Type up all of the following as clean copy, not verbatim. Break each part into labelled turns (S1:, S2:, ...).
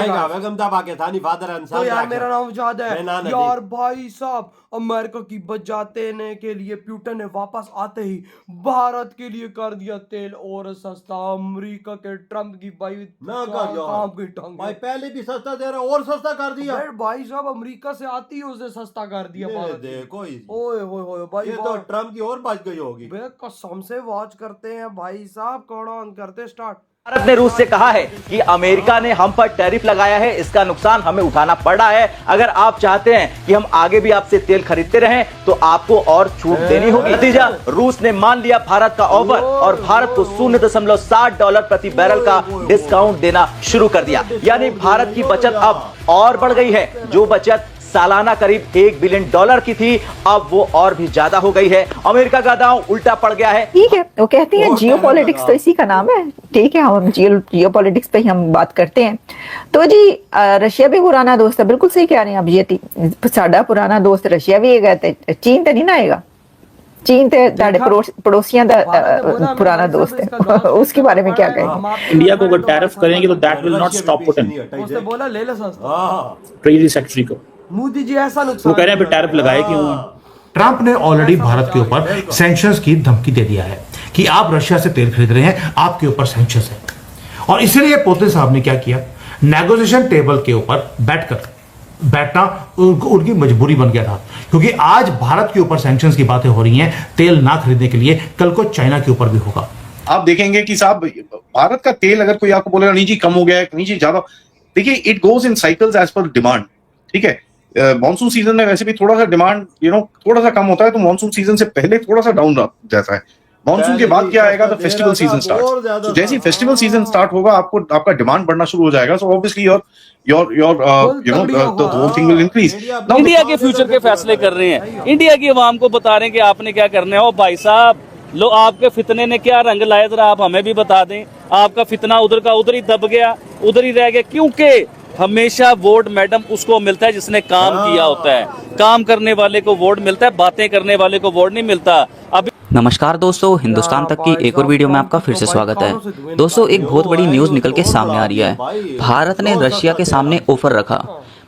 S1: आएगा welcome Pakistani father and सन।
S2: तो यार मेरा नाम उजाद है
S1: मैं
S2: यार भाई साहब। अमेरिका की बचाने के लिए पुतिन ने वापस आते ही भारत के लिए कर दिया तेल और सस्ता। अमेरिका के ट्रम्प की भाई
S1: ना कर
S2: काम की
S1: यार
S2: टंग
S1: भाई, पहले भी सस्ता दे रहा और सस्ता कर दिया।
S2: भाई साहब अमेरिका से आती ही उसे सस्ता कर दिया
S1: ये
S2: भारत की।
S1: देखो
S2: ओए होए होए भाई
S1: ये तो ट्रम्प की और बच गई होगी।
S2: बे कसम से वॉच करते हैं भाई साहब, कौन ऑन करते स्टार्ट।
S3: भारत ने रूस से कहा है कि अमेरिका ने हम पर टैरिफ लगाया है, इसका नुकसान हमें उठाना पड़ रहा है। अगर आप चाहते हैं कि हम आगे भी आपसे तेल खरीदते रहें तो आपको और छूट देनी होगी। नतीजा, रूस ने मान लिया भारत का ऑफर और भारत को $0.60 प्रति बैरल का डिस्काउंट देना शुरू कर दिया। यानी भारत की बचत अब और बढ़ गई है। जो बचत सालाना करीब $1 बिलियन की थी, अब वो और भी ज्यादा हो गई है। अमेरिका का दांव उल्टा पड़ गया है।
S4: ठीक है, वो कहती हैं जियोपॉलिटिक्स तो इसी का नाम है। ठीक है, हम जियोपॉलिटिक्स पे ही हम बात करते हैं। तो जी रशिया भी पुराना दोस्त है, बिल्कुल सही कह रहे हैं आप। ये साडा पुराना दोस्त रशिया भी है, ते चीन तो नहीं ना आएगा। चीन ते पड़ोसियों का पुराना दोस्त है। उसके बारे में क्या कहेंगे?
S5: इंडिया को अगर टैरिफ करेंगे तो that will not stop Putin.
S2: उसने बोला ले ले सस्ता।
S5: ट्रेजरी सेक्रेटरी को
S2: मोदी जी ऐसा नुकसान
S5: वो कह रहे हैं टैरिफ लगाए क्यों।
S6: ट्रंप ने ऑलरेडी भारत के ऊपर सैंक्शंस की धमकी दे दिया है कि आप रशिया से तेल खरीद रहे हैं, आपके ऊपर सैंक्शंस है। और इसलिए पुतिन साहब ने क्या किया, नेगोशिएशन टेबल के ऊपर बैठना उनकी मजबूरी बन गया था। क्योंकि आज भारत के ऊपर सैंक्शंस की बातें हो रही हैं तेल ना खरीदने के लिए, कल को चाइना के ऊपर भी होगा।
S7: आप देखेंगे कि साहब भारत का तेल अगर कोई आपको बोलेगा नहीं जी कम हो गया है, नहीं जी ज्यादा, देखिए it goes in cycles as per demand. ठीक है, मॉनसून सीजन में वैसे भी थोड़ा सा डिमांड थोड़ा सा कम होता है, तो मॉनसून सीजन से पहले थोड़ा सा डाउन जाता है। मॉनसून के बाद क्या आएगा, तो फेस्टिवल सीजन स्टार्ट। तो जैसे ही फेस्टिवल सीजन स्टार्ट होगा आपका डिमांड बढ़ना शुरू हो जाएगा। So obviously the whole thing will increase.
S8: India के फ्यूचर के फैसले कर रहे हैं, इंडिया की आवाम को बता रहे हैं कि आपने क्या करना है। ओ भाई साहब, लो आपके फितने ने क्या रंग लाया, जरा आप हमें भी बता दें। आपका फितना उधर का उधर ही दब गया, उधर ही रह गया। क्योंकि हमेशा वोट मैडम उसको मिलता है जिसने काम किया होता है। काम करने वाले को वोट मिलता है, बातें करने वाले को वोट नहीं मिलता। अभी
S9: नमस्कार दोस्तों, हिंदुस्तान तक की एक और वीडियो में आपका फिर से स्वागत है। दोस्तों, एक बहुत बड़ी न्यूज़ निकल के सामने आ रही है। भारत ने रशिया के सामने ऑफर रखा।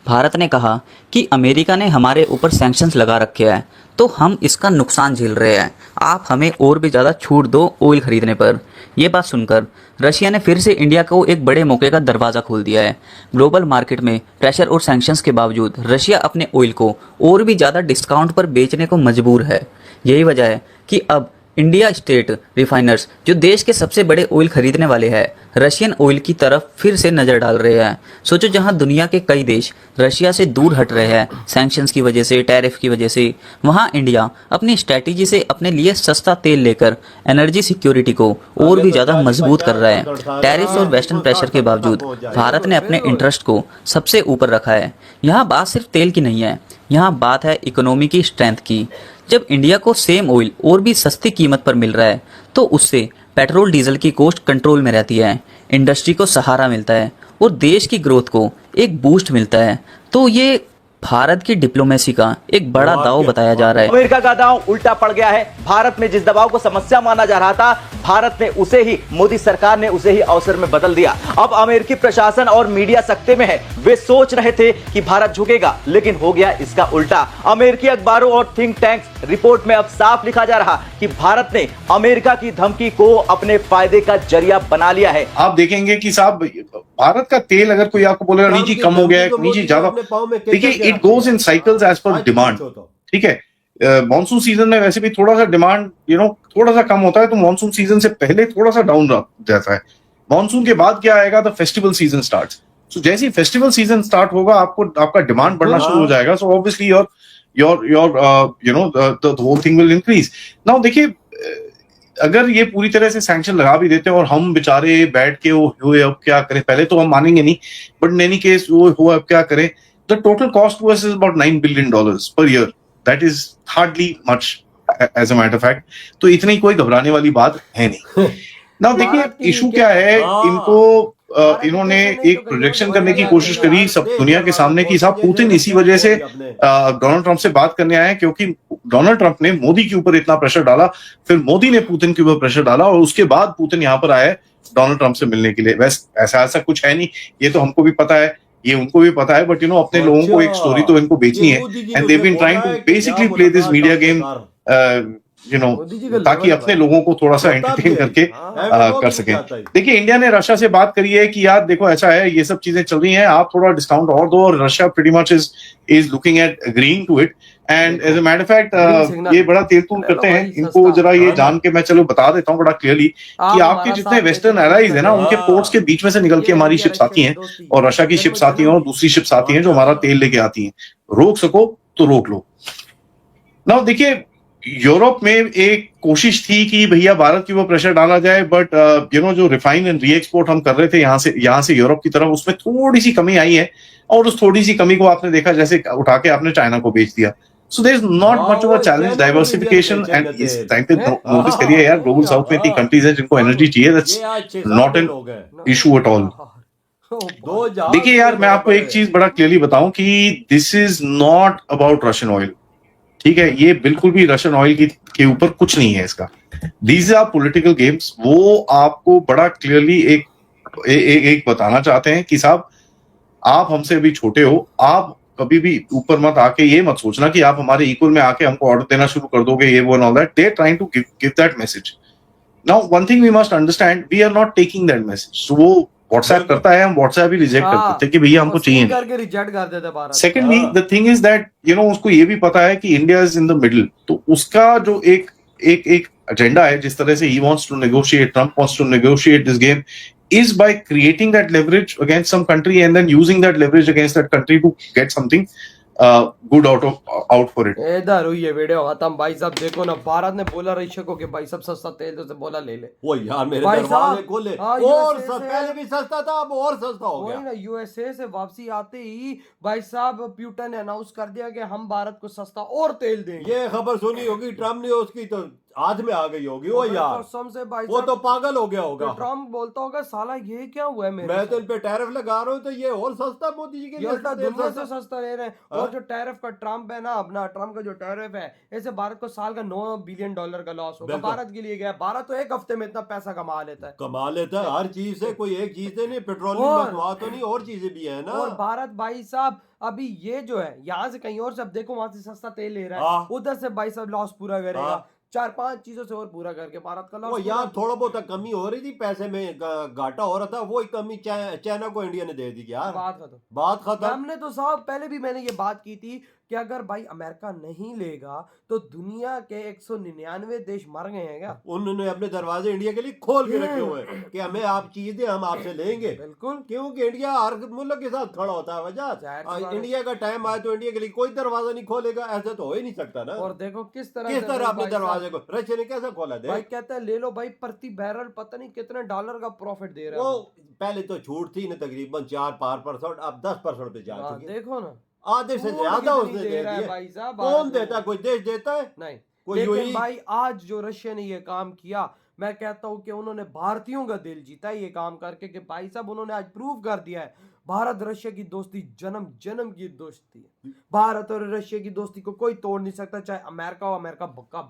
S9: भारत ने कहा कि अमेरिका ने हमारे ऊपर सैंक्शंस लगा रखे हैं, तो हम इसका नुकसान झेल रहे हैं। आप हमें और भी ज़्यादा छूट दो ऑयल खरीदने पर। यह बात सुनकर रशिया ने फिर से इंडिया को एक बड़े मौके का दरवाज़ा खोल दिया है। ग्लोबल मार्केट में प्रेशर और सैंक्शंस के बावजूद रशिया अपने ऑयल को और भी ज़्यादा डिस्काउंट पर बेचने को मजबूर है। यही वजह है कि अब इंडिया स्टेट रिफाइनर्स, जो देश के सबसे बड़े ऑयल खरीदने वाले हैं, रशियन ऑयल की तरफ फिर से नज़र डाल रहे हैं। सोचो, जहां दुनिया के कई देश रशिया से दूर हट रहे हैं सैंक्शंस की वजह से, टैरिफ की वजह से, वहां इंडिया अपनी स्ट्रैटेजी से अपने लिए सस्ता तेल लेकर एनर्जी सिक्योरिटी को और भी ज़्यादा मजबूत कर रहा है। टैरिफ्स और वेस्टर्न प्रेशर के बावजूद भारत ने अपने इंटरेस्ट को सबसे ऊपर रखा है। यहाँ बात सिर्फ तेल की नहीं है, यहाँ बात है इकोनॉमी की स्ट्रेंथ की। जब इंडिया को सेम ऑयल और भी सस्ती कीमत पर मिल रहा है, तो उससे पेट्रोल डीजल की कॉस्ट कंट्रोल में रहती है, इंडस्ट्री को सहारा मिलता है और देश की ग्रोथ को एक बूस्ट मिलता है। तो ये भारत की डिप्लोमेसी का एक बड़ा दांव बताया जा रहा है।
S3: अमेरिका का दांव उल्टा पड़ गया है। भारत में जिस दबाव को समस्या माना जा रहा था, भारत ने उसे ही, मोदी सरकार ने उसे ही अवसर में बदल दिया। अब अमेरिकी प्रशासन और मीडिया सख्ते में है। वे सोच रहे थे कि भारत झुकेगा, लेकिन हो गया इसका उल्टा। अमेरिकी अखबारों और थिंक टैंक्स रिपोर्ट में अब साफ लिखा जा रहा कि भारत ने अमेरिका की धमकी को अपने फायदे का जरिया बना लिया है।
S7: आप देखेंगे कि साहब भारत का तेल अगर कोई आपको बोलेगा नहीं जी कम हो गया है, नहीं जी ज्यादा, देखिए it goes in cycles as per demand. ठीक है, मॉनसून सीजन में वैसे भी थोड़ा सा डिमांड थोड़ा सा कम होता है, तो मॉनसून सीजन से पहले थोड़ा सा डाउन जाता है। मॉनसून के बाद क्या आएगा, तो फेस्टिवल सीजन स्टार्ट। तो जैसे ही फेस्टिवल सीजन स्टार्ट होगा आपका डिमांड बढ़ना शुरू हो जाएगा। So obviously the whole thing will increase. Now देखिए, अगर ये पूरी तरह से सैंक्शन लगा भी देते हैं और हम बेचारे बैठ के वो हुए अब क्या करें, पहले तो हम मानेंगे नहीं, बट इन एनी केस वो हुआ अब क्या करें, the total cost to us is about $9 billion per year. That is hardly much as a matter of fact. तो इतनी कोई घबराने वाली बात है नहीं। ना देखिए इशू क्या है, इन्होंने एक प्रोजेक्शन करने की कोशिश करी सब दुनिया के सामने कि साहब पुतिन इसी वजह से डोनाल्ड ट्रंप से बात करने आए, क्योंकि डोनाल्ड ट्रंप ने मोदी के ऊपर इतना प्रेशर डाला, फिर मोदी ने पुतिन के ऊपर प्रेशर डाला और उसके बाद पुतिन यहाँ पर आए डोनाल्ड ट्रंप से मिलने के लिए। वैसे ऐसा कुछ है नहीं, ये तो हमको भी पता है ये उनको भी पता है, बट अपने लोगों को एक स्टोरी तो इनको बेचनी है, and they been trying to basically play this media game ताकि अपने लोगों को थोड़ा सा एंटरटेन करके कर सकें। देखिए, इंडिया ने रशिया से बात करी है कि यार देखो ऐसा है, ये सब चीजें चल रही हैं, आप थोड़ा डिस्काउंट और दो, और Russia pretty much is looking at agreeing to it, and as a matter of fact ये बड़ा तेल-तूल करते हैं। इनको जरा ये जान के मैं चलो बता देता हूँ बड़ा क्लियरली कि आपके जितने वेस्टर्न एलाइज है ना, उनके पोर्ट्स के बीच में से निकल के हमारी शिप्स आती हैं, और रशिया की शिप्स आती हैं, और दूसरी शिप्स आती हैं जो हमारा तेल लेके आती हैं। रोक सको तो रोक लो। ना देखिए, यूरोप में एक कोशिश थी कि भैया भारत के ऊपर प्रेशर डाला जाए, बट जो रिफाइन एंड री एक्सपोर्ट हम कर रहे थे यहाँ से यूरोप की तरफ, उसमें थोड़ी सी कमी आई है, और उस थोड़ी सी कमी को आपने देखा जैसे उठा के आपने चाइना को बेच दिया। So there is not much of a challenge, diversification, and इस टाइम पे नोटिस करिए यार, ग्लोबल साउथ में इतनी कंट्रीज हैं जिनको एनर्जी चाहिए, that's not an issue at all. देखिए यार, मैं आपको एक चीज बड़ा क्लियरली बताऊं कि this is not about Russian oil, ठीक है? ये बिल्कुल भी रशियन ऑयल के ऊपर कुछ नहीं है इसका। These are political games. वो आपको बड़ा क्लियरली एक बताना चाहते हैं कि साहब आप हमसे अभी छोटे हो, आप कभी भी ऊपर मत आके ये मत सोचना कि आप हमारे इक्वल में आके हमको ऑर्डर देना शुरू कर दोगे, ये वो and all that. They are trying to give that message. Now one thing we must understand, we are not taking that message. वो व्हाट्सएप करता है, हम व्हाट्सएप ही रिजेक्ट कर देते हैं कि भैया हमको चाहिए,
S2: करके रिजेक्ट कर देते हैं Bharat.
S7: Secondly the thing is that उसको ये भी पता है कि India is in the middle, तो उसका जो एक एजेंडा है, जिस तरह से he wants to negotiate, Trump wants to negotiate this game, is by creating that leverage against some country and then using that leverage against that country to get something good out for it.
S2: इधर हुई है video खत्म भाई साहब। देखो ना, भारत ने बोला रशिया को कि भाई सब सस्ता तेल तो से बोला ले ले।
S1: वो यार मेरे
S2: भाई
S1: दरवाजे
S2: साहब,
S1: खोले,
S2: हाँ,
S1: और
S2: USA
S1: पहले भी सस्ता था, अब और सस्ता हो गया।
S2: वही ना, यूएसए से वापसी आते ही भाई साहब प्यूटन ने अनाउंस कर दिया कि हम भारत को सस्ता और तेल देंगे।
S1: ये खबर सुनी होगी ट्रम्प ने, उसकी तो हाथ में आ गई होगी वो यार,
S2: कसम से भाई
S1: वो तो पागल हो गया होगा।
S2: ट्रम्प बोलता होगा साला ये क्या हुआ है मेरे
S1: मैं तो
S2: साथ?
S1: इन पे टैरिफ लगा रहा हूँ तो ये और सस्ता मोदी जी के
S2: ये
S1: लिए
S2: उल्टा
S1: तेल
S2: दुनिया
S1: सस्ता।
S2: से सस्ता ले रहे हैं। और जो टैरिफ का ट्रम्प है ना, अपना ट्रम्प का जो टैरिफ है, इससे भारत को साल का $9 बिलियन का लॉस होगा।
S1: बिल्कुल।
S2: भारत के लिए गया, भारत तो एक हफ्ते में इतना पैसा कमा लेता है।
S1: कमा लेता है हर चीज से, कोई एक चीज से नहीं, पेट्रोलियम
S2: और-
S1: मसनूआत तो नहीं, और चीजें भी है ना।
S2: और भारत भाई साहब अभी ये जो है यहाँ से कहीं और से, अब देखो वहां से सस्ता तेल ले रहा है,
S1: हाँ।
S2: उधर से भाई साहब लॉस पूरा करेगा।
S1: हाँ।
S2: 4-5 चीजों से और पूरा करके भारत का
S1: वो
S2: लॉस
S1: यार थोड़ा बहुत कमी हो रही थी, पैसे में घाटा हो रहा था, वो कमी चाइना को इंडिया ने दे दी यार।
S2: बात खत्म।
S1: बात खत्म।
S2: हमने तो साहब पहले भी मैंने ये बात की थी कि अगर भाई अमेरिका नहीं लेगा तो दुनिया के 199 देश मर गए हैं क्या?
S1: उन्होंने अपने दरवाजे इंडिया के लिए खोल के रखे हुए हैं कि हमें आप चीज दें, हम आपसे लेंगे।
S2: बिल्कुल।
S1: क्योंकि इंडिया हर मुल्क के साथ खड़ा होता है वजह। इंडिया का टाइम आए तो इंडिया के लिए कोई दरवाजा नहीं खोलेगा, ऐसा तो हो ही नहीं सकता ना।
S2: और देखो किस तरह
S1: अपने दरवाजे को रशिया ने कैसे खोला दे।
S2: भाई कहता है ले लो भाई, प्रति बैरल पता नहीं कितने डॉलर का प्रॉफिट दे रहा है
S1: वो पहले तो छूट थी ना तकरीबन 4-5%, अब 10% पे जा
S2: हाँ,
S1: चुकी है।
S2: देखो ना,
S1: आधे से
S2: छूट
S1: ज्यादा
S2: कितनी
S1: उसने
S2: दे
S1: दे
S2: रहा है
S1: दिए।
S2: भाई साहब।
S1: कौन
S2: भारत
S1: देता है? कोई देश देता है?
S2: नहीं।
S1: कोई
S2: लेकिन
S1: यूएई?
S2: भाई आज जो रशिया ने ये काम किया, मैं कहता हूँ कि उन्होंने भारतीयों का दिल जीता ये काम करके, कि भाई साहब उन्होंने आज प्रूव कर दिया है भारत रशिया की दोस्ती जन्म जन्म की दोस्ती है। भारत और रशिया की दोस्ती को कोई तोड़ नहीं सकता, चाहे अमेरिका हो, अमेरिका का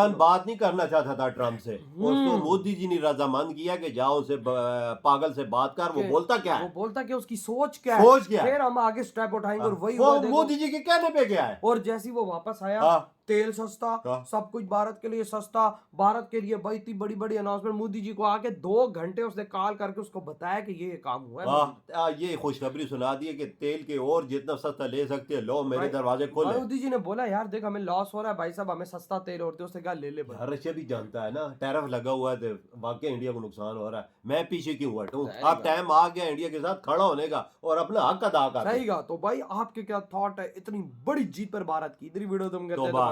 S1: बात नहीं करना चाहता था ट्रम्प से, उसको मोदी जी ने रजामंद किया कि जाओ उसे पागल से बात कर। वो बोलता क्या है?
S2: वो बोलता कि उसकी सोच क्या है,
S1: सोच क्या है?
S2: फिर हम आगे स्टेप उठाएंगे और वही
S1: वो
S2: हुआ, देखो।
S1: मोदी जी के कहने पे गया है।
S2: और जैसे ही वो वापस आया,
S1: हाँ।
S2: तेल सस्ता,
S1: हाँ।
S2: सब कुछ भारत के लिए सस्ता, भारत के लिए भाई इतनी बड़ी बड़ी अनाउंसमेंट। मोदी जी को आके 2 घंटे उसने कॉल करके उसको बताया कि ये काम हुआ है।
S1: ये खुशखबरी सुना दी है कि तेल के और जितना सस्ता ले सकते हैं, लो मेरे दरवाजे खोले।
S2: मोदी जी ने बोला यार देख हमें लॉस हो रहा है भाई साहब, हमें सस्ता तेल और उसने कहा ले ले भाई।
S1: रशिया भी जानता है ना टैरिफ लगा हुआ है, वाकई इंडिया को नुकसान हो रहा है, मैं पीछे क्यों हटूं? अब टाइम आ गया इंडिया के साथ खड़ा होने का और अपना हक अदा कर।
S2: सही कहा। तो भाई आपके क्या थॉट है इतनी बड़ी जीत पर भारत की? इधर वीडियो तुम कहते हैं।